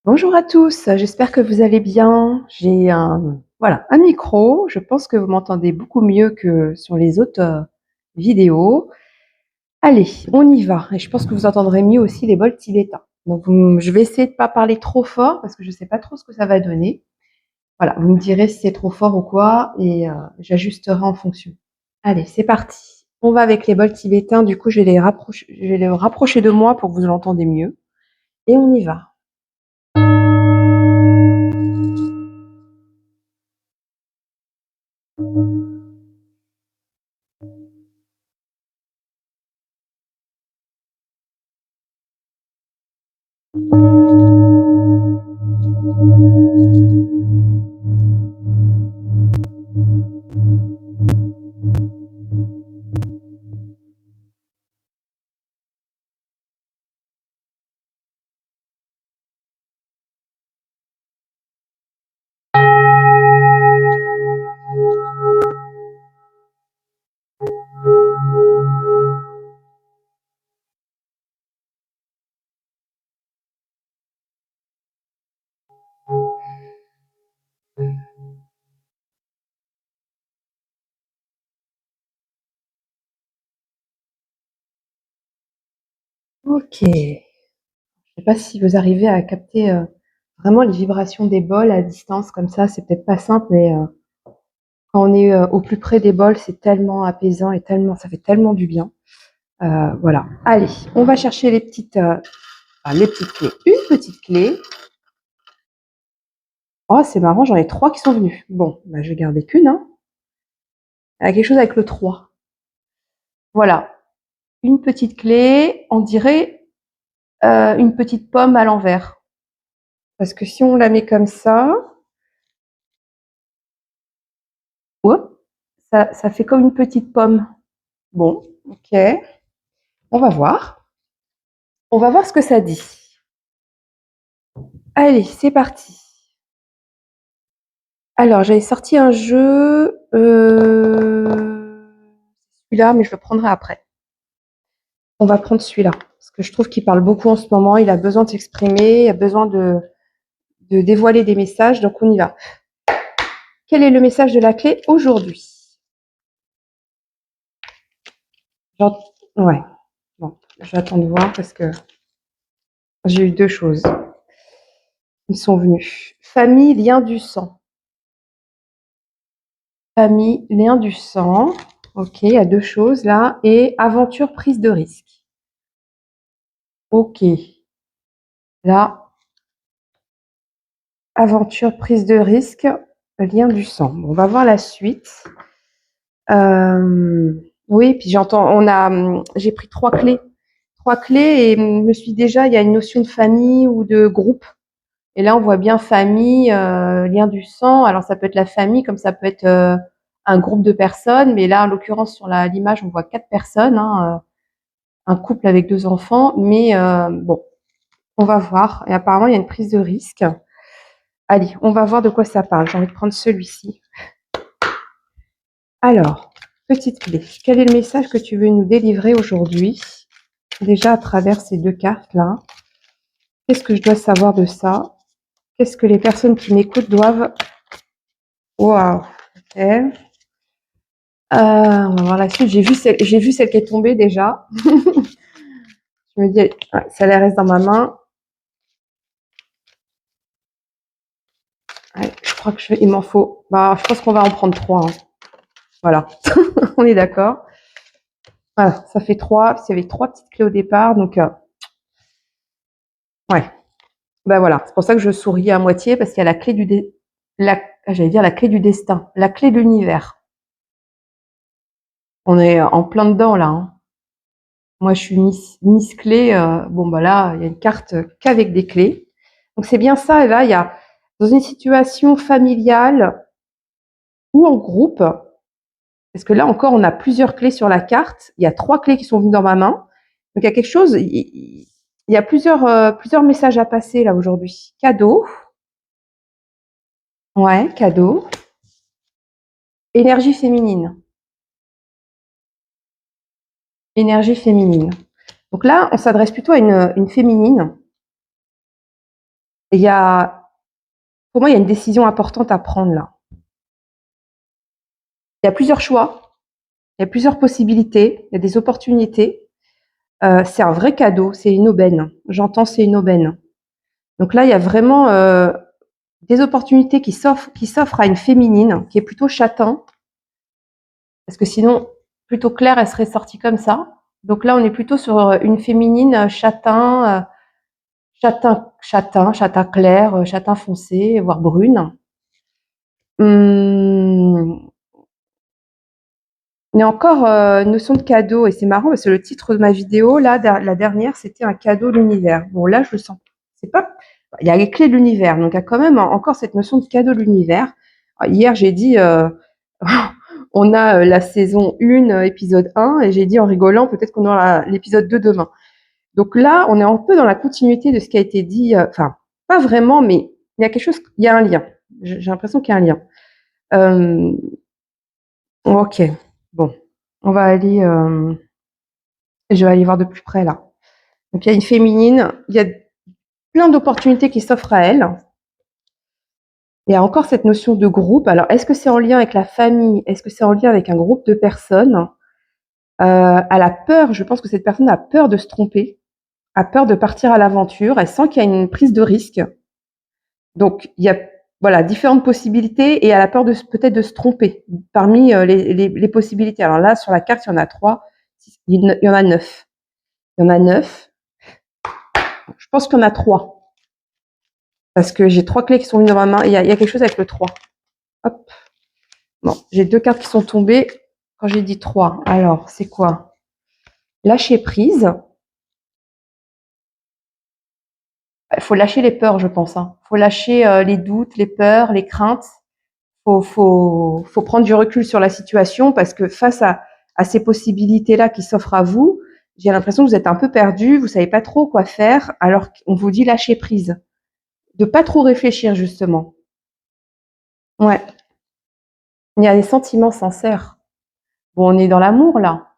Bonjour à tous, j'espère que vous allez bien. J'ai un micro. Je pense que vous m'entendez beaucoup mieux que sur les autres vidéos. Allez, on y va. Et je pense que vous entendrez mieux aussi les bols tibétains. Donc, je vais essayer de pas parler trop fort parce que je ne sais pas trop ce que ça va donner. Voilà, vous me direz si c'est trop fort ou quoi et j'ajusterai en fonction. Allez, c'est parti. On va avec les bols tibétains. Du coup, je vais les rapprocher de moi pour que vous l'entendez mieux. Et on y va. Ok. Je sais pas si vous arrivez à capter vraiment les vibrations des bols à distance comme ça. C'est peut-être pas simple, mais quand on est au plus près des bols, c'est tellement apaisant et ça fait tellement du bien. Voilà. Allez, on va chercher les petites clés. Une petite clé. Oh, c'est marrant, j'en ai trois qui sont venus. Bon, bah, je vais garder qu'une. Hein. Il y a quelque chose avec le 3. Voilà. Une petite clé, on dirait une petite pomme à l'envers. Parce que si on la met comme ça, hop, ça fait comme une petite pomme. Bon, ok. On va voir. On va voir ce que ça dit. Allez, c'est parti. Alors, j'avais sorti un jeu. Celui-là, mais je le prendrai après. On va prendre celui-là. Parce que je trouve qu'il parle beaucoup en ce moment. Il a besoin de s'exprimer. Il a besoin de dévoiler des messages. Donc, on y va. Quel est le message de la clé aujourd'hui? Ouais. Bon, j'attends de voir parce que j'ai eu deux choses. Ils sont venus. Famille, lien du sang. Famille, lien du sang. Ok, il y a deux choses là. Et aventure, prise de risque. Ok. Là, aventure, prise de risque, lien du sang. Bon, on va voir la suite. Oui, puis j'ai pris trois clés. Trois clés et je me suis déjà, il y a une notion de famille ou de groupe. Et là, on voit bien famille, lien du sang. Alors, ça peut être la famille, comme ça peut être un groupe de personnes. Mais là, en l'occurrence, sur l'image, on voit quatre personnes, hein, un couple avec deux enfants. Mais bon, on va voir. Et apparemment, il y a une prise de risque. Allez, on va voir de quoi ça parle. J'ai envie de prendre celui-ci. Alors, petite clé. Quel est le message que tu veux nous délivrer aujourd'hui? Déjà à travers ces deux cartes-là. Qu'est-ce que je dois savoir de ça? Qu'est-ce que les personnes qui m'écoutent doivent... Waouh. Ok. On va voir la suite. J'ai vu celle qui est tombée déjà. Je me dis, ouais, ça elle reste dans ma main. Ouais, je crois que il m'en faut. Bah, je pense qu'on va en prendre trois. Hein. Voilà, on est d'accord. Voilà, ça fait trois. Il y avait trois petites clés au départ, donc ouais. Ben voilà, c'est pour ça que je souris à moitié parce qu'il y a la clé j'allais dire la clé du destin, la clé de l'univers. On est en plein dedans là. Hein. Moi, je suis Miss Clé. Bon, bah là, il y a une carte qu'avec des clés. Donc c'est bien ça. Et là, il y a dans une situation familiale ou en groupe, parce que là encore, on a plusieurs clés sur la carte. Il y a trois clés qui sont venues dans ma main. Donc il y a quelque chose. Il y a plusieurs messages à passer là aujourd'hui. Cadeau. Ouais, cadeau. Énergie féminine. Énergie féminine. Donc là, on s'adresse plutôt à une féminine. Il y a, pour moi, il y a une décision importante à prendre là. Il y a plusieurs choix, il y a plusieurs possibilités, il y a des opportunités. C'est un vrai cadeau, c'est une aubaine. J'entends, c'est une aubaine. Donc là, il y a vraiment des opportunités qui s'offrent à une féminine qui est plutôt châtain, parce que sinon, plutôt claire, elle serait sortie comme ça. Donc là, on est plutôt sur une féminine châtain, châtain clair, châtain foncé, voire brune. Hum, mais encore, notion de cadeau, et c'est marrant parce que le titre de ma vidéo, là, la dernière, c'était un cadeau de l'univers. Bon, là, je le sens. C'est pas, il y a les clés de l'univers, donc il y a quand même encore cette notion de cadeau de l'univers. Hier, j'ai dit, on a la saison 1, épisode 1, et j'ai dit en rigolant, peut-être qu'on aura l'épisode 2 demain. Donc là, on est un peu dans la continuité de ce qui a été dit, enfin, pas vraiment, mais il y a quelque chose, il y a un lien. J'ai l'impression qu'il y a un lien. Euh, ok, bon, on va aller, je vais aller voir de plus près là. Donc il y a une féminine, il y a plein d'opportunités qui s'offrent à elle. Il y a encore cette notion de groupe. Alors, est-ce que c'est en lien avec la famille? Est-ce que c'est en lien avec un groupe de personnes? Elle a peur, je pense que cette personne a peur de se tromper, a peur de partir à l'aventure, elle sent qu'il y a une prise de risque. Donc, il y a voilà, différentes possibilités et elle a peur de peut-être de se tromper parmi les possibilités. Alors là, sur la carte, il y en a 3, il y en a 9. Il y en a 9. Je pense qu'il y en a 3. Parce que j'ai 3 clés qui sont mises dans ma main. Il y a quelque chose avec le 3. Hop. Bon, j'ai 2 cartes qui sont tombées quand j'ai dit 3. Alors, c'est quoi? Lâcher prise. Il faut lâcher les peurs, je pense. Il faut lâcher les doutes, les peurs, les craintes. Faut prendre du recul sur la situation parce que face à ces possibilités-là qui s'offrent à vous, j'ai l'impression que vous êtes un peu perdu, vous savez pas trop quoi faire, alors qu'on vous dit lâcher prise. De pas trop réfléchir, justement. Ouais. Il y a des sentiments sincères. Bon, on est dans l'amour, là.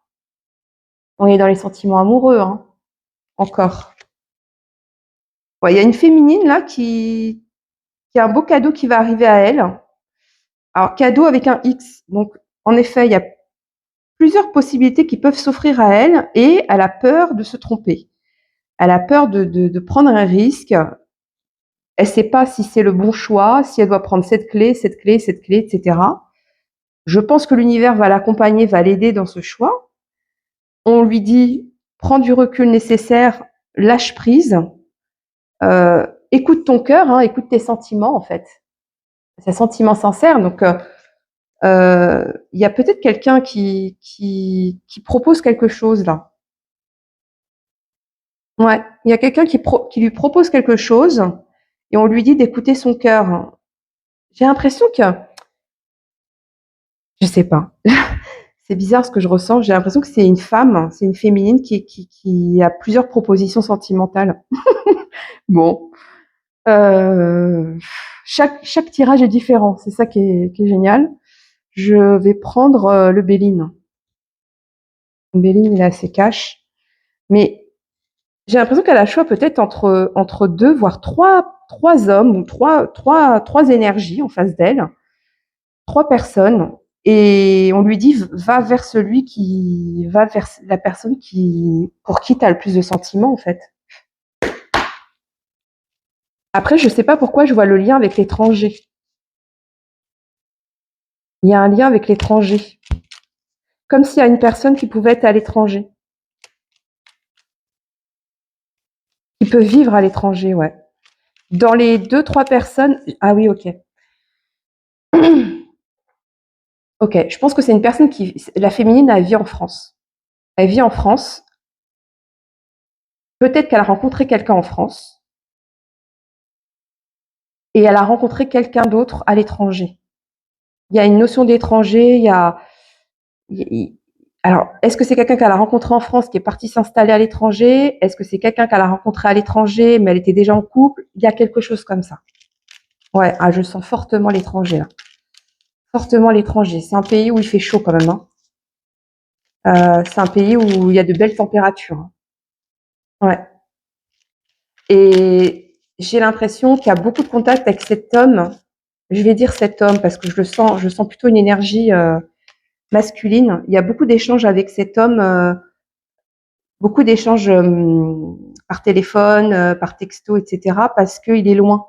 On est dans les sentiments amoureux, hein. Encore. Ouais, il y a une féminine, là, qui a un beau cadeau qui va arriver à elle. Alors, cadeau avec un X. Donc, en effet, il y a plusieurs possibilités qui peuvent s'offrir à elle et elle a peur de se tromper. Elle a peur de prendre un risque. Elle sait pas si c'est le bon choix, si elle doit prendre cette clé, cette clé, cette clé, etc. Je pense que l'univers va l'accompagner, va l'aider dans ce choix. On lui dit, prends du recul nécessaire, lâche prise, écoute ton cœur, hein, écoute tes sentiments en fait. C'est un sentiment sincère. Donc, il y a peut-être quelqu'un qui propose quelque chose là. Ouais, il y a quelqu'un qui lui propose quelque chose et on lui dit d'écouter son cœur. J'ai l'impression que, je sais pas, c'est bizarre ce que je ressens. J'ai l'impression que c'est une femme, c'est une féminine qui a plusieurs propositions sentimentales. Bon, euh, chaque tirage est différent. C'est ça qui est génial. Je vais prendre le Béline. Le Béline, il est assez cash, mais j'ai l'impression qu'elle a le choix peut-être entre deux, voire trois hommes ou trois énergies en face d'elle, 3 personnes, et on lui dit va vers celui qui va vers la personne pour qui tu as le plus de sentiments en fait. Après, je sais pas pourquoi je vois le lien avec l'étranger. Il y a un lien avec l'étranger, comme s'il y a une personne qui pouvait être à l'étranger, qui peut vivre à l'étranger, ouais. Dans les 2 3 personnes, ah oui, ok. Ok, je pense que c'est une personne la féminine, elle vit en France. Elle vit en France. Peut-être qu'elle a rencontré quelqu'un en France et elle a rencontré quelqu'un d'autre à l'étranger. Il y a une notion d'étranger, alors, est-ce que c'est quelqu'un qu'elle a rencontré en France qui est parti s'installer à l'étranger? Est-ce que c'est quelqu'un qu'elle a rencontré à l'étranger mais elle était déjà en couple? Il y a quelque chose comme ça. Ouais, ah, je sens fortement l'étranger là. Fortement l'étranger. C'est un pays où il fait chaud quand même, hein. C'est un pays où il y a de belles températures, hein. Ouais. Et j'ai l'impression qu'il y a beaucoup de contact avec cet homme. Je vais dire cet homme parce que je sens plutôt une énergie masculine. Il y a beaucoup d'échanges avec cet homme, beaucoup d'échanges par téléphone, par texto, etc. Parce qu'il est loin.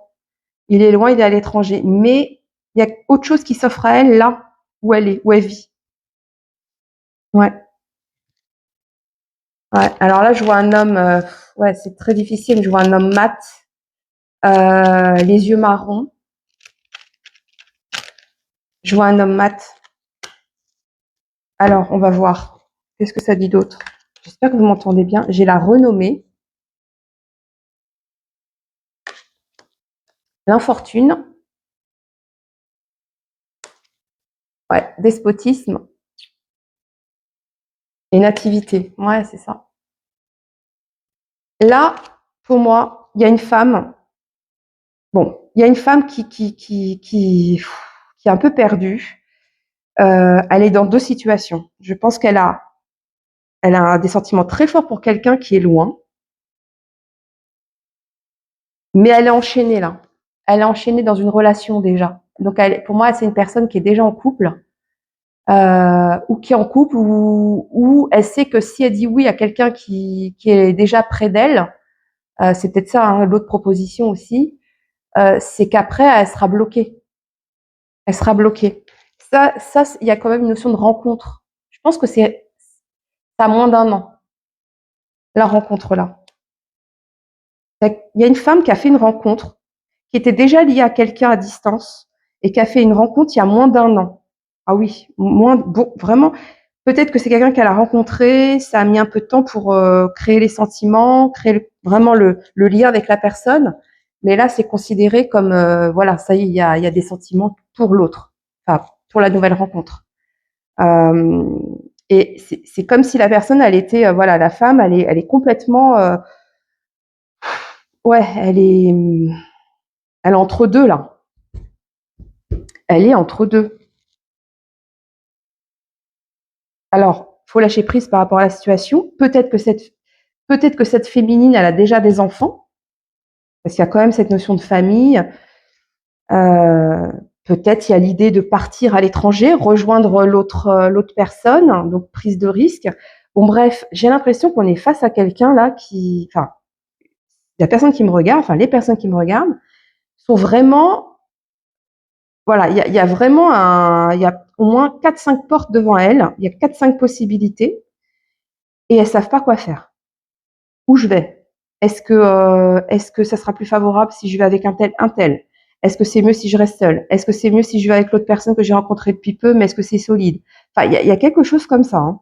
Il est loin, il est à l'étranger. Mais il y a autre chose qui s'offre à elle là où elle est, où elle vit. Ouais, ouais. Alors là, je vois un homme. Ouais, c'est très difficile. Je vois un homme mat, les yeux marrons. Je vois un homme mat. Alors, on va voir. Qu'est-ce que ça dit d'autre? J'espère que vous m'entendez bien. J'ai la renommée, l'infortune, ouais, despotisme et nativité. Ouais, c'est ça. Là, pour moi, il y a une femme. Bon, il y a une femme qui est un peu perdue. Elle est dans deux situations. Je pense elle a des sentiments très forts pour quelqu'un qui est loin, mais elle est enchaînée là. Elle est enchaînée dans une relation déjà. Donc, pour moi, c'est une personne qui est déjà en couple. Ou qui est en couple, ou elle sait que si elle dit oui à quelqu'un qui est déjà près d'elle, c'est peut-être ça, hein, l'autre proposition aussi, c'est qu'après elle sera bloquée. Elle sera bloquée. Ça, il y a quand même une notion de rencontre. Je pense que c'est à moins d'un an, la rencontre là. Il y a une femme qui a fait une rencontre, qui était déjà liée à quelqu'un à distance, et qui a fait une rencontre il y a moins d'un an. Ah oui, moins, bon, vraiment. Peut-être que c'est quelqu'un qu'elle a rencontré, ça a mis un peu de temps pour créer les sentiments, créer vraiment le lien avec la personne. Mais là, c'est considéré comme, voilà, ça y est, il y a des sentiments pour l'autre, enfin, pour la nouvelle rencontre. Euh, et c'est comme si la personne, elle était, voilà, la femme, elle est complètement, ouais, elle est entre deux là. Elle est entre deux. Alors, faut lâcher prise par rapport à la situation. Peut-être que cette féminine, elle a déjà des enfants, parce qu'il y a quand même cette notion de famille. Euh, Peut-être il y a l'idée de partir à l'étranger, rejoindre l'autre personne, donc prise de risque. Bon bref, j'ai l'impression qu'on est face à quelqu'un là enfin, la personne qui me regarde, enfin les personnes qui me regardent sont vraiment, voilà, il y a vraiment il y a au moins quatre cinq portes devant elles, il y a quatre cinq possibilités et elles savent pas quoi faire. Où je vais? Est-ce que ça sera plus favorable si je vais avec un tel? Est-ce que c'est mieux si je reste seule? Est-ce que c'est mieux si je vais avec l'autre personne que j'ai rencontrée depuis peu, mais est-ce que c'est solide? Enfin, il y a quelque chose comme ça, hein.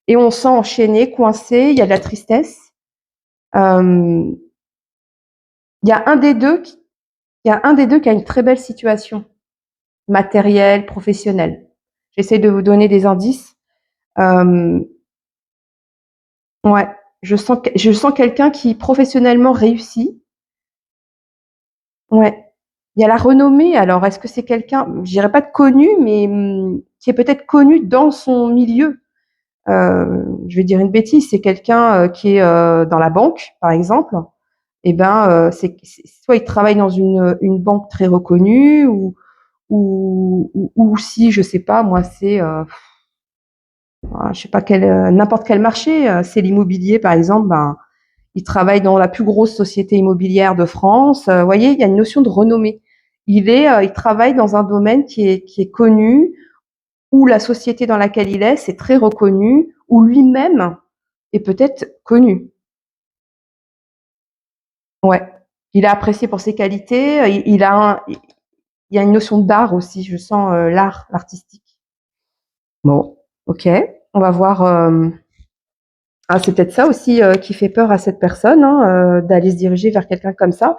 Et on sent enchaîné, coincé, il y a de la tristesse. Euh, il y a un des deux qui, il y a un des deux qui a une très belle situation matérielle, professionnelle. J'essaie de vous donner des indices. Euh, ouais, je sens quelqu'un qui professionnellement réussit. Ouais. Il y a la renommée. Alors, est-ce que c'est quelqu'un, je dirais pas de connu, mais qui est peut-être connu dans son milieu. Je vais dire une bêtise, c'est quelqu'un qui est dans la banque, par exemple. Eh ben, soit il travaille dans une banque très reconnue, ou si, je sais pas, moi, c'est, je sais pas n'importe quel marché. C'est l'immobilier, par exemple. Ben, il travaille dans la plus grosse société immobilière de France. Vous voyez, il y a une notion de renommée. Il travaille dans un domaine qui est connu, où la société dans laquelle il est, c'est très reconnu, où lui-même est peut-être connu. Ouais. Il est apprécié pour ses qualités. Il y a une notion d'art aussi. Je sens l'art, l'artistique. Bon, ok. On va voir. Ah, c'est peut-être ça aussi qui fait peur à cette personne, hein, d'aller se diriger vers quelqu'un comme ça.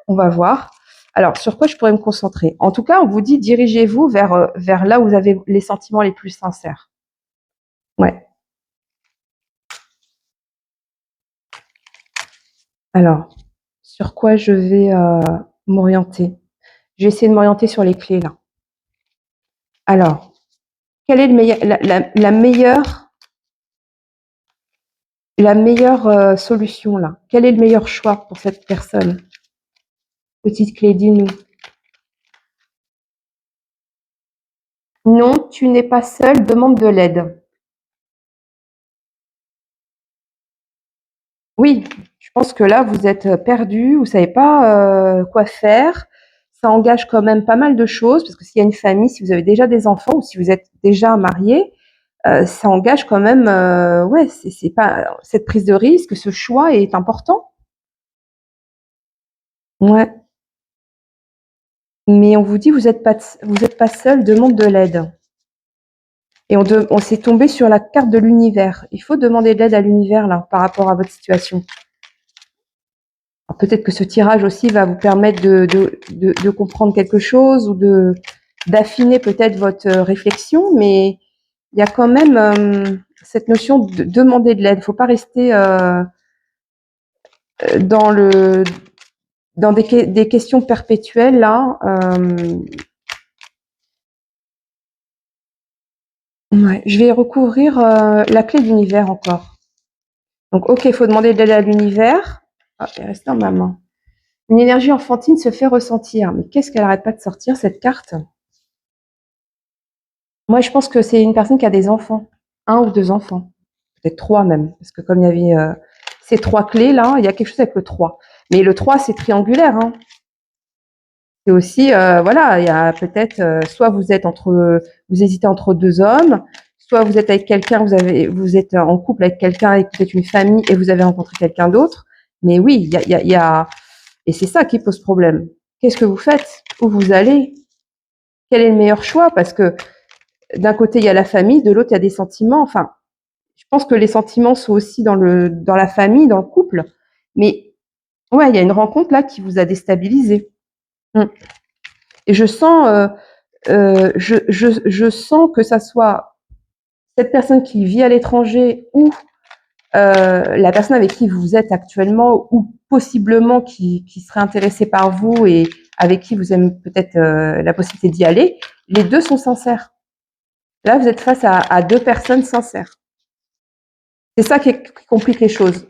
On va voir. Alors, sur quoi je pourrais me concentrer? En tout cas, on vous dit dirigez-vous vers là où vous avez les sentiments les plus sincères. Ouais. Alors, sur quoi je vais m'orienter? Je vais essayer de m'orienter sur les clés là. Alors, quelle est la meilleure la meilleure solution là? Quel est le meilleur choix pour cette personne? Petite clé, dis-nous. Non, tu n'es pas seul, demande de l'aide. Oui, je pense que là, vous êtes perdu, vous savez pas quoi faire. Ça engage quand même pas mal de choses, parce que s'il y a une famille, si vous avez déjà des enfants ou si vous êtes déjà marié, ça engage quand même, ouais, c'est pas cette prise de risque, ce choix est important. Ouais, mais on vous dit vous êtes pas seul, demande de l'aide. Et on s'est tombé sur la carte de l'univers. Il faut demander de l'aide à l'univers là par rapport à votre situation. Peut-être que ce tirage aussi va vous permettre de comprendre quelque chose ou d'affiner peut-être votre réflexion, mais il y a quand même cette notion de demander de l'aide. Il ne faut pas rester dans dans des questions perpétuelles là. Ouais, je vais recouvrir la clé d'univers encore. Donc, ok, il faut demander de l'aide à l'univers. Ah, elle reste dans ma main. Une énergie enfantine se fait ressentir. Mais qu'est-ce qu'elle arrête pas de sortir, cette carte? Moi, je pense que c'est une personne qui a des enfants. Un ou deux enfants. Peut-être trois même. Parce que comme il y avait ces trois clés là, il y a quelque chose avec le 3. Mais le 3, c'est triangulaire. Hein. C'est aussi, voilà, il y a peut-être, soit vous hésitez entre deux hommes, soit vous êtes avec quelqu'un, vous êtes en couple avec quelqu'un, avec peut-être une famille, et vous avez rencontré quelqu'un d'autre. Mais oui, il y a, et c'est ça qui pose problème. Qu'est-ce que vous faites? Où vous allez? Quel est le meilleur choix? Parce que d'un côté, il y a la famille, de l'autre, il y a des sentiments. Enfin, je pense que les sentiments sont aussi dans la famille, dans le couple. Mais ouais, il y a une rencontre là qui vous a déstabilisé. Mm. Et je sens que ça soit cette personne qui vit à l'étranger ou la personne avec qui vous êtes actuellement ou possiblement qui serait intéressée par vous et avec qui vous avez peut-être la possibilité d'y aller, les deux sont sincères. Là, vous êtes face à deux personnes sincères. C'est ça qui complique les choses.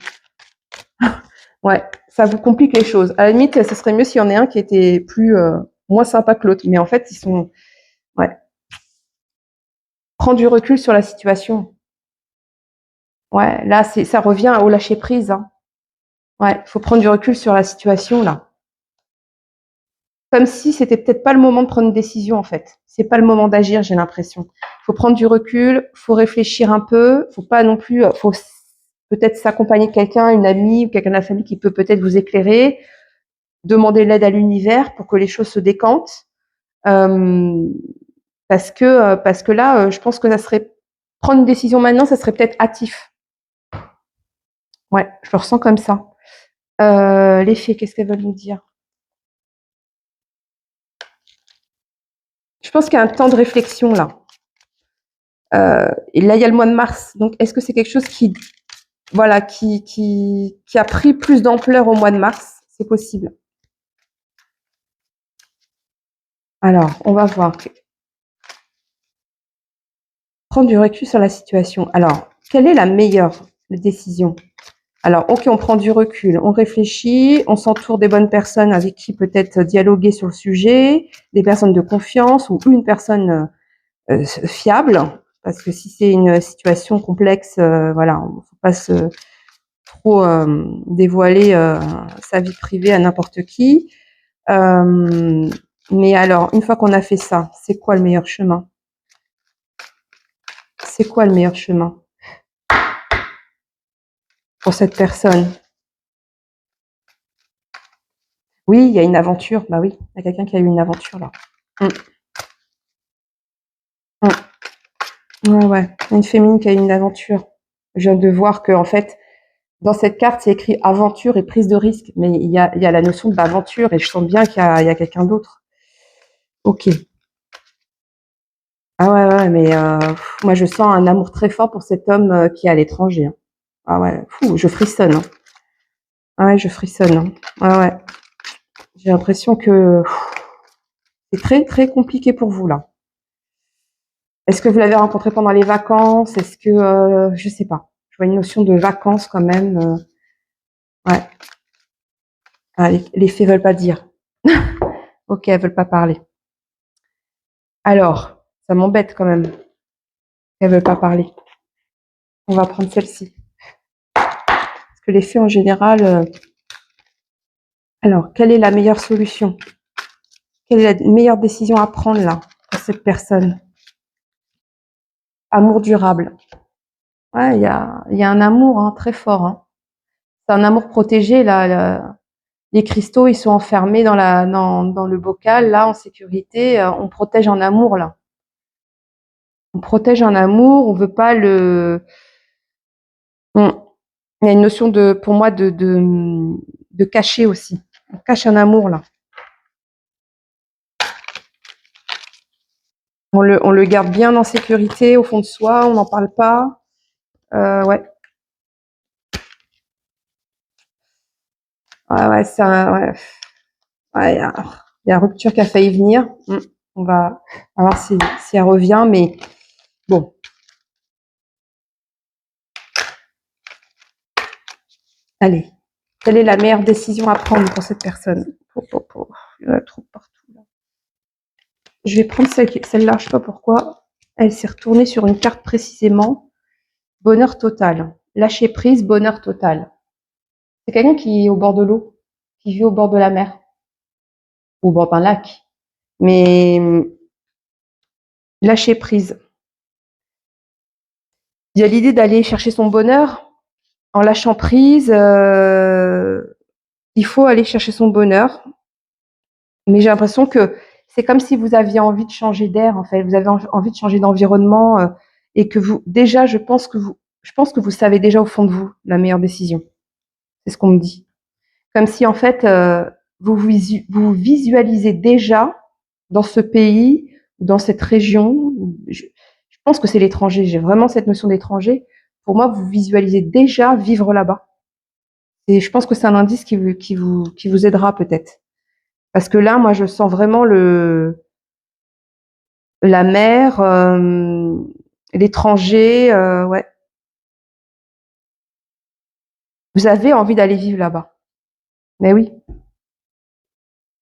Ouais, ça vous complique les choses. À la limite, ce serait mieux s'il y en ait un qui était moins sympa que l'autre. Mais en fait, ils sont... Ouais. Prends du recul sur la situation. Ouais, là, ça revient au lâcher prise. Hein. Ouais, faut prendre du recul sur la situation là. Comme si c'était peut-être pas le moment de prendre une décision en fait. C'est pas le moment d'agir, j'ai l'impression. Faut prendre du recul, faut réfléchir un peu, faut pas non plus, faut peut-être s'accompagner de quelqu'un, une amie ou quelqu'un de la famille qui peut peut-être vous éclairer, demander l'aide à l'univers pour que les choses se décantent. Euh, parce que là, je pense que ça serait prendre une décision maintenant, ça serait peut-être hâtif. Ouais, je le ressens comme ça. Les fées, qu'est-ce qu'elles veulent nous dire? Je pense qu'il y a un temps de réflexion là. Et là, il y a le mois de mars. Donc, est-ce que c'est quelque chose voilà, qui a pris plus d'ampleur au mois de mars? C'est possible. Alors, on va voir. Prendre du recul sur la situation. Alors, quelle est la meilleure décision? Alors, ok, on prend du recul, on réfléchit, on s'entoure des bonnes personnes avec qui peut-être dialoguer sur le sujet, des personnes de confiance ou une personne fiable, parce que si c'est une situation complexe, voilà, on ne faut pas trop dévoiler sa vie privée à n'importe qui. Mais alors, une fois qu'on a fait ça, c'est quoi le meilleur chemin? C'est quoi le meilleur chemin pour cette personne? Oui, il y a une aventure. Bah oui, il y a quelqu'un qui a eu une aventure là. Mm. Ouais, ouais. Une féminine qui a eu une aventure. Je viens de voir que en fait, dans cette carte, c'est écrit aventure et prise de risque, mais il y a la notion d'aventure et je sens bien il y a quelqu'un d'autre. Ok. Ah ouais, ouais, mais moi je sens un amour très fort pour cet homme qui est à l'étranger. Hein. Ah ouais, fou, je frissonne. Hein. Ah ouais, je frissonne. Hein. Ah ouais, j'ai l'impression que c'est très très compliqué pour vous là. Est-ce que vous l'avez rencontré pendant les vacances? Est-ce que je sais pas. vois une notion de vacances quand même. Ouais. Ah, les fées veulent pas dire. Ok, elles veulent pas parler. Alors, ça m'embête quand même qu'elles veulent pas parler. On va prendre celle-ci. Parce que les fées en général. Alors, quelle est la meilleure solution? Quelle est la meilleure décision à prendre là pour cette personne? Amour durable. Ouais, il y a un amour très fort. Hein. C'est un amour protégé là. Les cristaux, ils sont enfermés dans le bocal là en sécurité. On protège un amour là. On protège un amour. On veut pas le. Il y a une notion pour moi, de cacher aussi. On cache un amour là. On le garde bien en sécurité au fond de soi. On n'en parle pas. Ouais. Ouais, ouais. Ouais, il y a rupture qui a failli venir. On va voir si elle revient, mais bon. Allez, quelle est la meilleure décision à prendre pour cette personne? Il y en a trop partout. Là. Je vais prendre celle-là, je sais pas pourquoi. Elle s'est retournée sur une carte précisément. Bonheur total. Lâcher prise, bonheur total. C'est quelqu'un qui est au bord de l'eau, qui vit au bord de la mer, au bord d'un lac. Mais lâcher prise. Il y a l'idée d'aller chercher son bonheur en lâchant prise. Il faut aller chercher son bonheur. Mais j'ai l'impression que c'est comme si vous aviez envie de changer d'air, en fait. Vous avez envie de changer d'environnement et que vous, déjà, je pense que vous savez déjà au fond de vous la meilleure décision. C'est ce qu'on me dit. Comme si, en fait, vous visualisez déjà dans ce pays, dans cette région. Je pense que c'est l'étranger. J'ai vraiment cette notion d'étranger. Pour moi, vous visualisez déjà vivre là-bas. Et je pense que c'est un indice qui vous aidera peut-être. Parce que là, moi, je sens vraiment la mer, l'étranger, ouais. Vous avez envie d'aller vivre là-bas. Mais oui.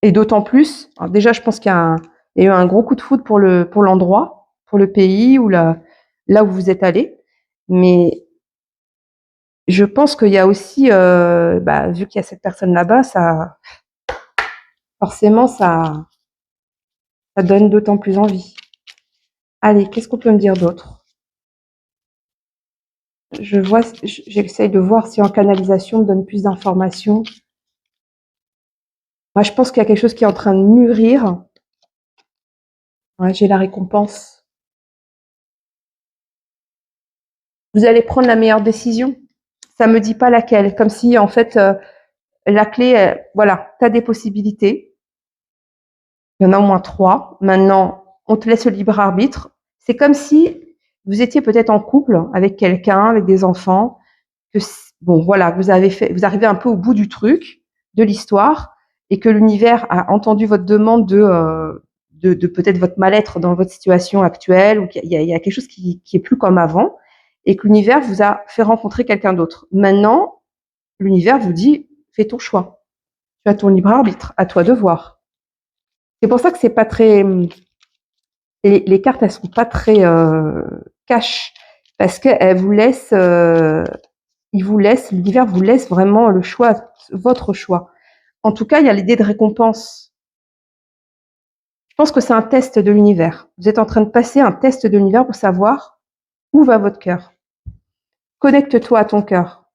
Et d'autant plus, alors déjà, je pense il y a eu un gros coup de foudre pour l'endroit, pour le pays ou là où vous êtes allé. Mais je pense qu'il y a aussi, vu qu'il y a cette personne là-bas, forcément, ça donne d'autant plus envie. Allez, qu'est-ce qu'on peut me dire d'autre? J'essaye de voir si en canalisation on me donne plus d'informations. Moi, je pense qu'il y a quelque chose qui est en train de mûrir. Ouais, j'ai la récompense. Vous allez prendre la meilleure décision. Ça me dit pas laquelle. Comme si, en fait, la clé, voilà, tu as des possibilités. Il y en a au moins 3. Maintenant, on te laisse le libre arbitre. C'est comme si vous étiez peut-être en couple avec quelqu'un, avec des enfants, que bon, voilà, vous arrivez un peu au bout du truc, de l'histoire, et que l'univers a entendu votre demande de peut-être votre mal-être dans votre situation actuelle, ou qu'il y a quelque chose qui est plus comme avant, et que l'univers vous a fait rencontrer quelqu'un d'autre. Maintenant, l'univers vous dit, fais ton choix. Tu as ton libre arbitre, à toi de voir. C'est pour ça que c'est pas très, les cartes, elles sont pas très cash, parce qu'elles vous laissent, l'univers vous laisse vraiment le choix, votre choix. En tout cas, il y a l'idée de récompense. Je pense que c'est un test de l'univers. Vous êtes en train de passer un test de l'univers pour savoir où va votre cœur. Connecte-toi à ton cœur.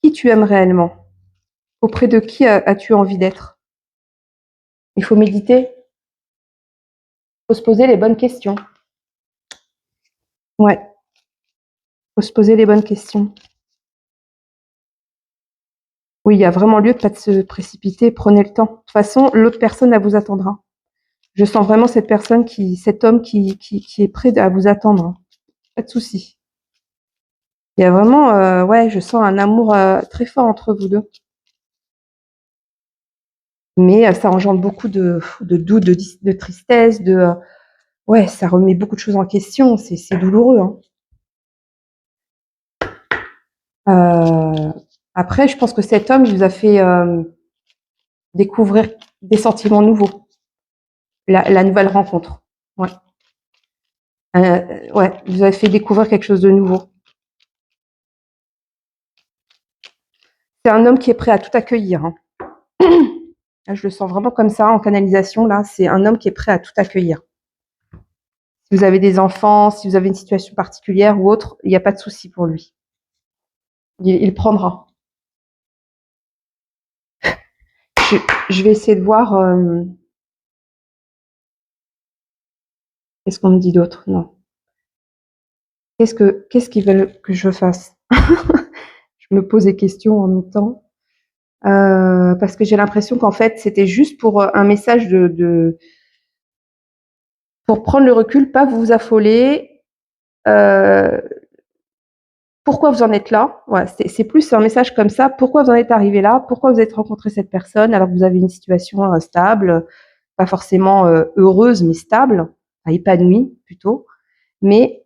Qui tu aimes réellement? Auprès de qui as-tu envie d'être? Il faut méditer. Il faut se poser les bonnes questions. Ouais. Il faut se poser les bonnes questions. Oui, il y a vraiment lieu de pas de se précipiter. Prenez le temps. De toute façon, l'autre personne, elle vous attendra. Je sens vraiment cet homme qui est prêt à vous attendre. Pas de souci. Il y a vraiment, ouais, je sens un amour très fort entre vous deux. Mais ça engendre beaucoup de doute, de tristesse, ouais, ça remet beaucoup de choses en question. C'est douloureux. Hein. Euh, Après, je pense que cet homme, il vous a fait découvrir des sentiments nouveaux, la nouvelle rencontre. Ouais. Ouais, il vous a fait découvrir quelque chose de nouveau. C'est un homme qui est prêt à tout accueillir, hein. Je le sens vraiment comme ça en canalisation. Là, c'est un homme qui est prêt à tout accueillir. Si vous avez des enfants, si vous avez une situation particulière ou autre, il n'y a pas de souci pour lui. Il prendra. Je, je vais essayer de voir. Qu'est-ce qu'on me dit d'autre? Non. Qu'est-ce qu'ils veulent que je fasse? Je me pose des questions en même temps. Parce que j'ai l'impression qu'en fait, c'était juste pour un message pour prendre le recul, pas vous affoler. Euh, Pourquoi vous en êtes là? Ouais, c'est plus un message comme ça. Pourquoi vous en êtes arrivé là? Pourquoi vous avez rencontré cette personne alors que vous avez une situation stable, pas forcément heureuse, mais stable, épanouie plutôt. Mais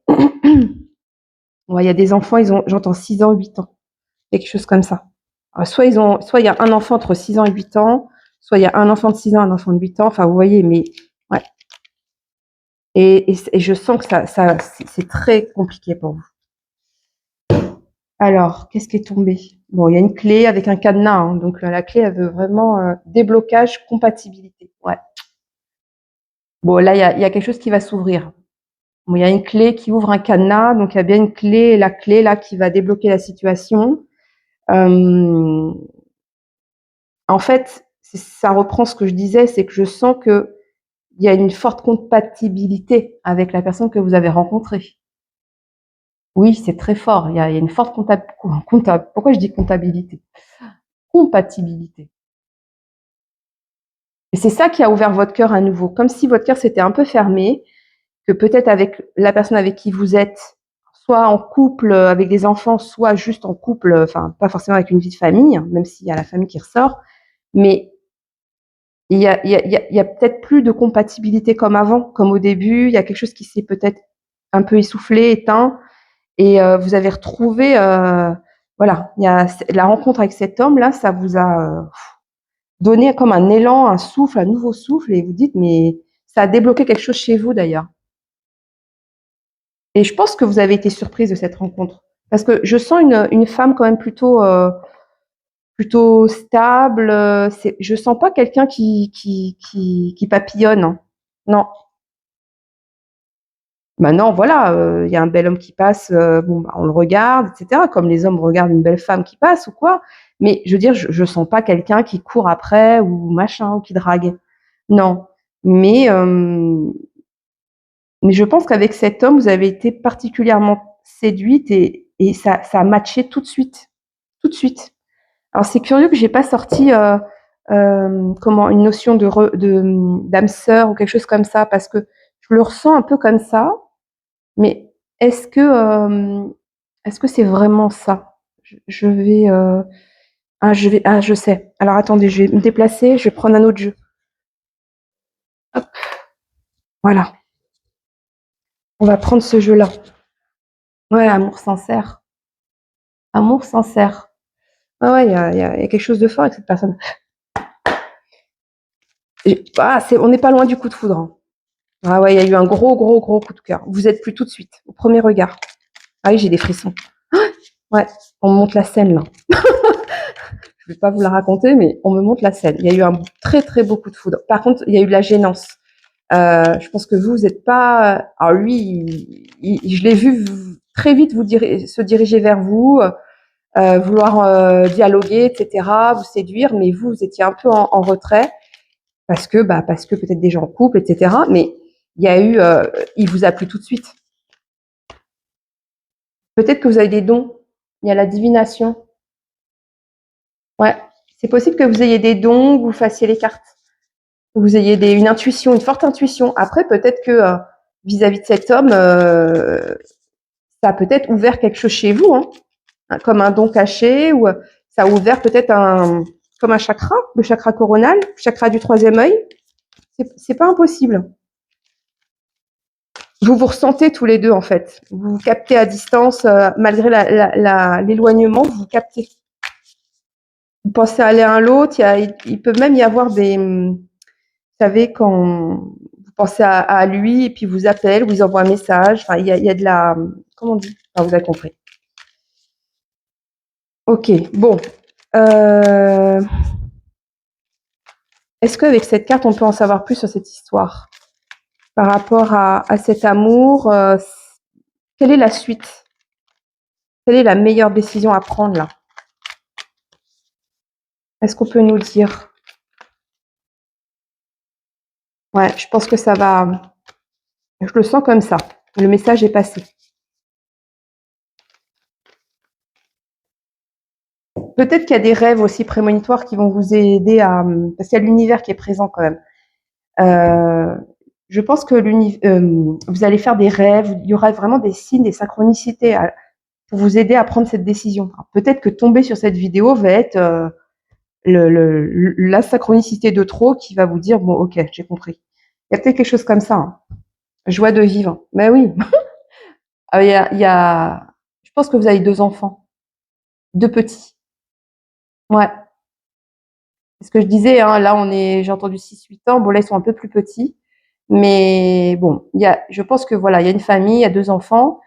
ouais, il y a des enfants, j'entends 6 ans, 8 ans, quelque chose comme ça. Alors, soit il y a un enfant entre 6 ans et 8 ans, soit il y a un enfant de 6 ans, un enfant de 8 ans. Enfin, vous voyez, mais ouais. Et je sens que c'est très compliqué pour vous. Alors, qu'est-ce qui est tombé? Bon, il y a une clé avec un cadenas, hein, donc la clé, elle veut vraiment déblocage, compatibilité. Ouais. Bon, là, il y a quelque chose qui va s'ouvrir. Bon, il y a une clé qui ouvre un cadenas, donc il y a bien une clé, la clé là qui va débloquer la situation. Euh, En fait, ça reprend ce que je disais, c'est que je sens que il y a une forte compatibilité avec la personne que vous avez rencontrée. Oui, c'est très fort. Il y a une forte pourquoi je dis comptabilité? Compatibilité. Et c'est ça qui a ouvert votre cœur à nouveau. Comme si votre cœur s'était un peu fermé, que peut-être avec la personne avec qui vous êtes, soit en couple avec des enfants, soit juste en couple, enfin, pas forcément avec une vie de famille, même s'il y a la famille qui ressort, mais il y a peut-être plus de compatibilité comme avant, comme au début. Il y a quelque chose qui s'est peut-être un peu essoufflé, éteint, et vous avez retrouvé, voilà, il y a la rencontre avec cet homme-là, ça vous a donné comme un élan, un souffle, un nouveau souffle, et vous dites, mais ça a débloqué quelque chose chez vous d'ailleurs. Et je pense que vous avez été surprise de cette rencontre, parce que je sens une femme quand même plutôt stable. Je sens pas quelqu'un qui papillonne, hein. Non. Maintenant, voilà, il y a un bel homme qui passe, bon, bah, on le regarde, etc. Comme les hommes regardent une belle femme qui passe ou quoi. Mais je veux dire, je sens pas quelqu'un qui court après ou machin ou qui drague. Non. Mais mais je pense qu'avec cet homme, vous avez été particulièrement séduite et ça a matché tout de suite, tout de suite. Alors c'est curieux que j'ai pas sorti comment une notion d'âme sœur ou quelque chose comme ça parce que je le ressens un peu comme ça. Mais est-ce que c'est vraiment ça? Je vais je sais. Alors attendez, je vais me déplacer, je vais prendre un autre jeu. Hop, voilà. On va prendre ce jeu-là. Ouais, amour sincère. Amour sincère. Ah ouais, il y a quelque chose de fort avec cette personne. On n'est pas loin du coup de foudre, hein. Ah ouais, il y a eu un gros, gros, gros coup de cœur. Vous êtes plus tout de suite, au premier regard. Ah oui, j'ai des frissons. Ouais, on me montre la scène là. Je vais pas vous la raconter, mais on me montre la scène. Il y a eu un très, très beau coup de foudre. Par contre, il y a eu de la gênance. Je pense que vous n'êtes pas. Alors lui, je l'ai vu très vite se diriger vers vous, vouloir dialoguer, etc., vous séduire, mais vous étiez un peu en retrait parce que peut-être des gens en couple, etc. Mais il y a eu, il vous a plu tout de suite. Peut-être que vous avez des dons. Il y a la divination. Ouais, c'est possible que vous ayez des dons, que vous fassiez les cartes, que vous ayez une intuition, une forte intuition. Après, peut-être que vis-à-vis de cet homme, ça a peut-être ouvert quelque chose chez vous, hein, comme un don caché, ou ça a ouvert peut-être comme un chakra, le chakra coronal, le chakra du troisième œil. C'est pas impossible. Vous vous ressentez tous les deux, en fait. Vous vous captez à distance, malgré l'éloignement, vous vous captez. Vous pensez à l'un à l'autre. Il peut même y avoir vous savez, quand vous pensez à lui et puis vous appelle, vous envoie un message. Enfin, il y a de la, comment on dit? Enfin, vous avez compris. Ok, bon. Est-ce qu'avec cette carte, on peut en savoir plus sur cette histoire par rapport à cet amour? Quelle est la suite? Quelle est la meilleure décision à prendre là? Est-ce qu'on peut nous le dire? Ouais, je pense que ça va. Je le sens comme ça. Le message est passé. Peut-être qu'il y a des rêves aussi prémonitoires qui vont vous aider à, parce qu'il y a l'univers qui est présent quand même. Je pense que vous allez faire des rêves. Il y aura vraiment des signes, des synchronicités pour vous aider à prendre cette décision. Peut-être que tomber sur cette vidéo va être la synchronicité de trop qui va vous dire bon, ok, j'ai compris. Il y a peut-être quelque chose comme ça. Hein. Joie de vivre. Mais oui. Je pense que vous avez 2 enfants, 2 petits. Ouais. C'est ce que je disais. Hein, là, j'ai entendu 6-8 ans. Bon, là, ils sont un peu plus petits. Mais bon, je pense que voilà, il y a une famille, il y a 2 enfants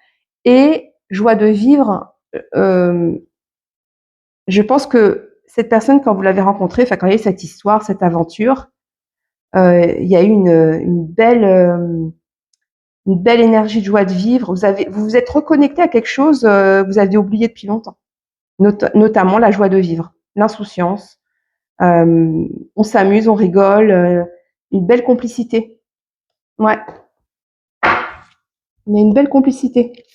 et joie de vivre. Je pense que cette personne, quand vous l'avez rencontrée, enfin quand il y a eu cette histoire, cette aventure, il y a eu une belle énergie de joie de vivre. Vous vous êtes reconnecté à quelque chose que vous aviez oublié depuis longtemps, notamment la joie de vivre, l'insouciance. On s'amuse, on rigole, une belle complicité. Ouais, il y a une belle complicité.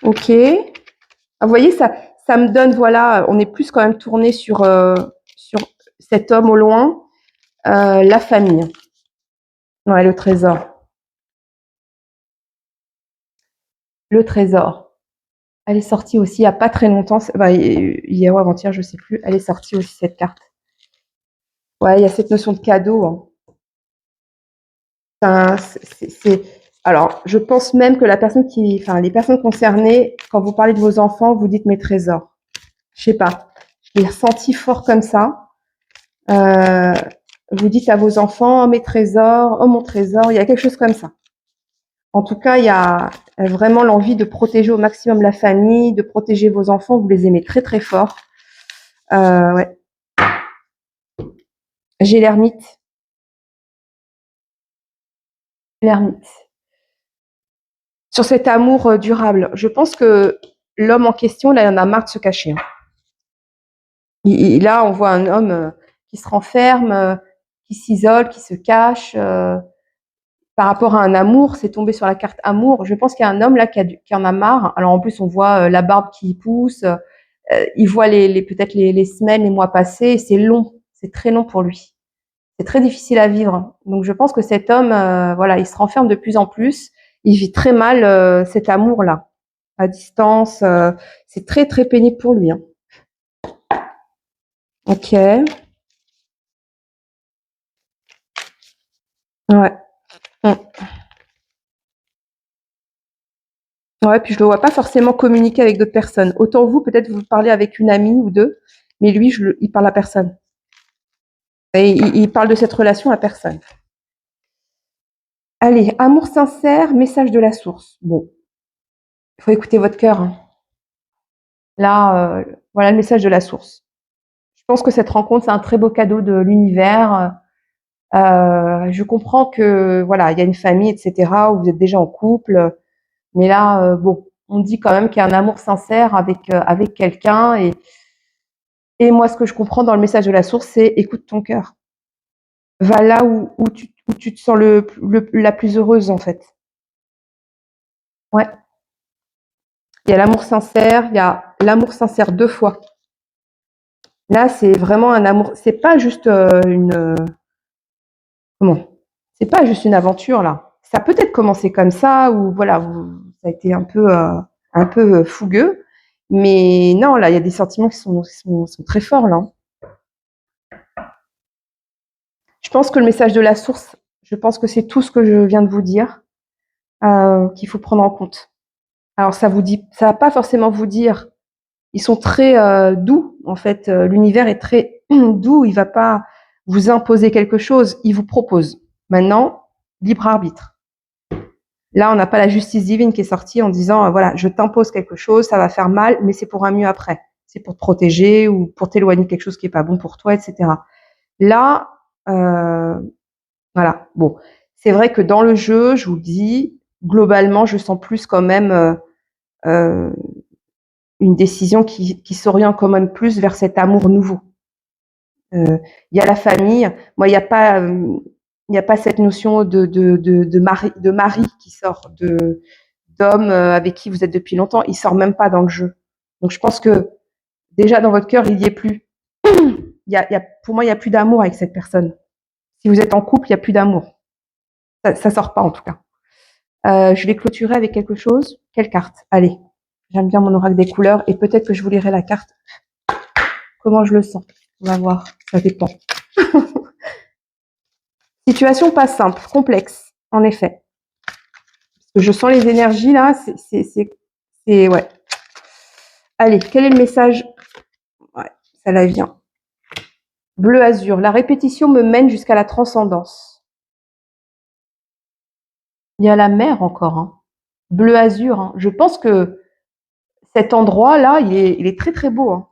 Ok. Ah, vous voyez, ça me donne, voilà, on est plus quand même tourné sur cet homme au loin, la famille. Ouais, le trésor. Le trésor. Elle est sortie aussi il n'y a pas très longtemps. Bah, hier ou avant-hier, je sais plus. Elle est sortie aussi, cette carte. Ouais, il y a cette notion de cadeau. Hein. Alors, je pense même que enfin, les personnes concernées, quand vous parlez de vos enfants, vous dites mes trésors. Je sais pas. Je l'ai ressenti fort comme ça. Euh, vous dites à vos enfants, oh, mes trésors, oh mon trésor. Il y a quelque chose comme ça. En tout cas, il y a vraiment l'envie de protéger au maximum la famille, de protéger vos enfants. Vous les aimez très très fort. Ouais. J'ai l'ermite. L'ermite. Sur cet amour durable, je pense que l'homme en question, là, il en a marre de se cacher. Hein. Là, on voit un homme qui se renferme, qui s'isole, qui se cache. Par rapport à un amour, c'est tombé sur la carte amour. Je pense qu'il y a un homme là qui en a marre. Alors en plus, on voit la barbe qui pousse. Il voit peut-être les semaines, les mois passés. Et c'est long, c'est très long pour lui. C'est très difficile à vivre. Donc je pense que cet homme, voilà, il se renferme de plus en plus. Il vit très mal cet amour-là, à distance. C'est très très pénible pour lui. Hein. Ok. Ouais. Mm. Ouais, puis je le vois pas forcément communiquer avec d'autres personnes. Autant vous, peut-être vous parlez avec une amie ou deux, mais lui, il parle à personne. Et il parle de cette relation à personne. Allez, amour sincère, message de la source. Bon, il faut écouter votre cœur. Hein. Là, voilà le message de la source. Je pense que cette rencontre, c'est un très beau cadeau de l'univers. Je comprends que voilà, il y a une famille, etc., où vous êtes déjà en couple, mais là, bon, on dit quand même qu'il y a un amour sincère avec quelqu'un. Et moi, ce que je comprends dans le message de la source, c'est écoute ton cœur. Va là où tu te sens la plus heureuse, en fait. Ouais. Il y a l'amour sincère, il y a l'amour sincère 2 fois. Là, c'est vraiment un amour. C'est pas juste comment? C'est pas juste une aventure là. Ça peut être commencé comme ça ou voilà, ça a été un peu fougueux, mais non, là, il y a des sentiments qui sont très forts là. Je pense que le message de la source, Je pense que c'est tout ce que je viens de vous dire qu'il faut prendre en compte. Alors ça va pas forcément vous dire. Ils sont très doux en fait. L'univers est très doux. Il va pas vous imposer quelque chose. Il vous propose. Maintenant, libre arbitre. Là, on n'a pas la justice divine qui est sortie en disant voilà, je t'impose quelque chose, ça va faire mal, mais c'est pour un mieux après. C'est pour te protéger ou pour t'éloigner de quelque chose qui est pas bon pour toi, etc. Là, voilà. Bon, c'est vrai que dans le jeu, je vous le dis, globalement, je sens plus quand même une décision qui s'oriente quand même plus vers cet amour nouveau. Il y a la famille. Moi, il y a pas cette notion de mari qui sort, d'homme avec qui vous êtes depuis longtemps. Il sort même pas dans le jeu. Donc, je pense que déjà dans votre cœur, il y est plus. Pour moi, il y a plus d'amour avec cette personne. Si vous êtes en couple, il y a plus d'amour. Ça sort pas en tout cas. Je vais clôturer avec quelque chose. Quelle carte? Allez, j'aime bien mon oracle des couleurs et peut-être que je vous lirai la carte. Comment je le sens? On va voir, ça dépend. Situation pas simple, complexe, en effet. Parce que je sens les énergies là, c'est ouais. Allez, quel est le message? Ouais, ça la vient. Bleu azur, la répétition me mène jusqu'à la transcendance. Il y a la mer encore, hein. Bleu azur, hein. Je pense que cet endroit là, il est très très beau, hein.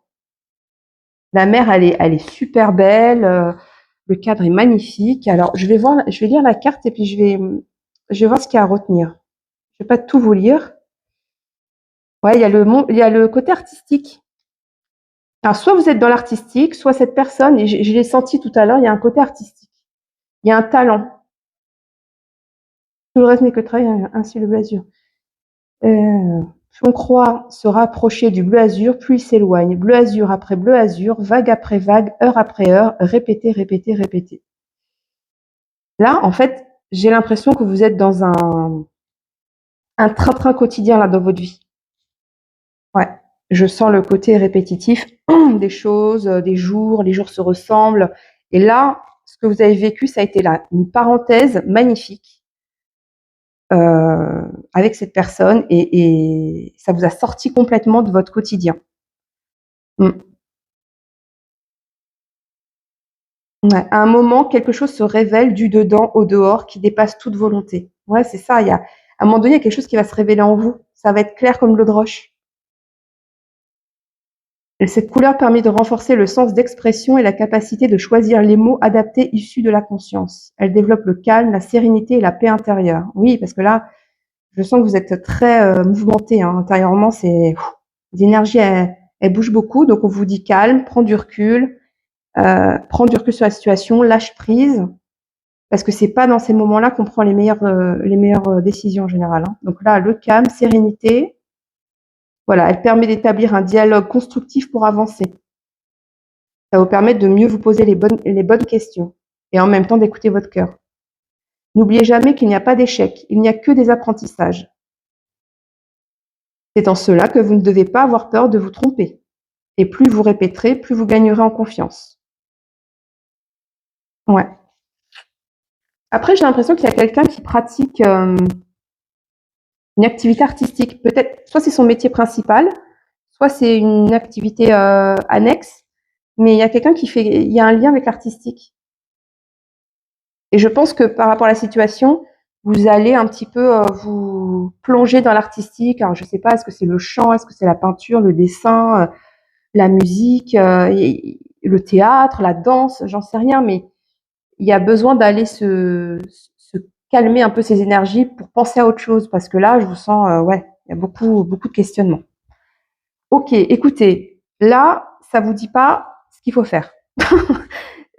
La mer, elle est super belle. Le cadre est magnifique. Alors, je vais lire la carte et puis je vais voir ce qu'il y a à retenir. Je vais pas tout vous lire. Ouais, il y a le côté artistique. Alors, soit vous êtes dans l'artistique, soit cette personne, et je l'ai senti tout à l'heure, il y a un côté artistique. Il y a un talent. Tout le reste n'est que travail, ainsi le bleu azur. On croit se rapprocher du bleu azur, puis il s'éloigne. Bleu azur après bleu azur, vague après vague, heure après heure, répétez, répétez, répétez. Là, en fait, j'ai l'impression que vous êtes dans un train-train quotidien là dans votre vie. Ouais, je sens le côté répétitif des choses, des jours, les jours se ressemblent. Et là, ce que vous avez vécu, ça a été là une parenthèse magnifique avec cette personne et ça vous a sorti complètement de votre quotidien. Mm. Ouais. À un moment, quelque chose se révèle du dedans au dehors qui dépasse toute volonté. Ouais, c'est ça. À un moment donné, il y a quelque chose qui va se révéler en vous. Ça va être clair comme de l'eau de roche. Et cette couleur permet de renforcer le sens d'expression et la capacité de choisir les mots adaptés issus de la conscience. Elle développe le calme, la sérénité et la paix intérieure. Oui, parce que là, je sens que vous êtes très mouvementé, hein. Intérieurement, les énergies, elles bougent beaucoup. Donc, on vous dit calme, prends du recul sur la situation, lâche prise, parce que c'est pas dans ces moments-là qu'on prend les meilleures décisions en général, hein. Donc là, le calme, sérénité, voilà, elle permet d'établir un dialogue constructif pour avancer. Ça va vous permettre de mieux vous poser les bonnes questions et en même temps d'écouter votre cœur. N'oubliez jamais qu'il n'y a pas d'échec, il n'y a que des apprentissages. C'est en cela que vous ne devez pas avoir peur de vous tromper. Et plus vous répéterez, plus vous gagnerez en confiance. Ouais. Après, j'ai l'impression qu'il y a quelqu'un qui pratique une activité artistique. Peut-être, soit c'est son métier principal, soit c'est une activité annexe, mais il y a il y a un lien avec l'artistique. Et je pense que par rapport à la situation, vous allez un petit peu vous plonger dans l'artistique. Alors, je sais pas, est-ce que c'est le chant, est-ce que c'est la peinture, le dessin, la musique, le théâtre, la danse, j'en sais rien, mais il y a besoin d'aller se calmer un peu ses énergies pour penser à autre chose, parce que là, je vous sens, ouais, il y a beaucoup de questionnements. Ok, écoutez, là, ça vous dit pas ce qu'il faut faire.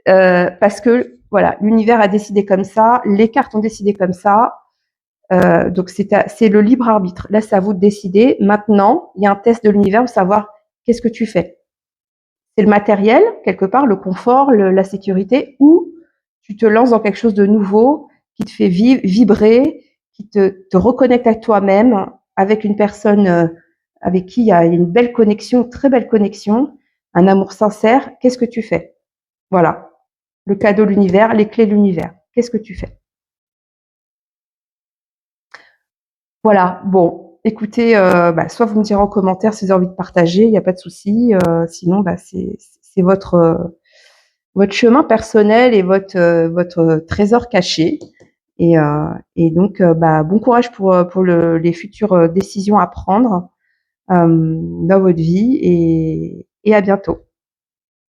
Parce que voilà, l'univers a décidé comme ça, les cartes ont décidé comme ça, donc c'est le libre arbitre. Là, c'est à vous de décider. Maintenant, il y a un test de l'univers pour savoir qu'est-ce que tu fais. C'est le matériel, quelque part, le confort, la sécurité, ou tu te lances dans quelque chose de nouveau qui te fait vibrer, qui te reconnecte à toi-même, avec une personne avec qui il y a une belle connexion, très belle connexion, un amour sincère. Qu'est-ce que tu fais? Voilà. Le cadeau de l'univers, les clés de l'univers. Qu'est-ce que tu fais? Voilà, bon, écoutez, soit vous me direz en commentaire si vous avez envie de partager, il n'y a pas de souci. Sinon, c'est votre chemin personnel et votre trésor caché. Et donc, bon courage pour les futures décisions à prendre dans votre vie et à bientôt.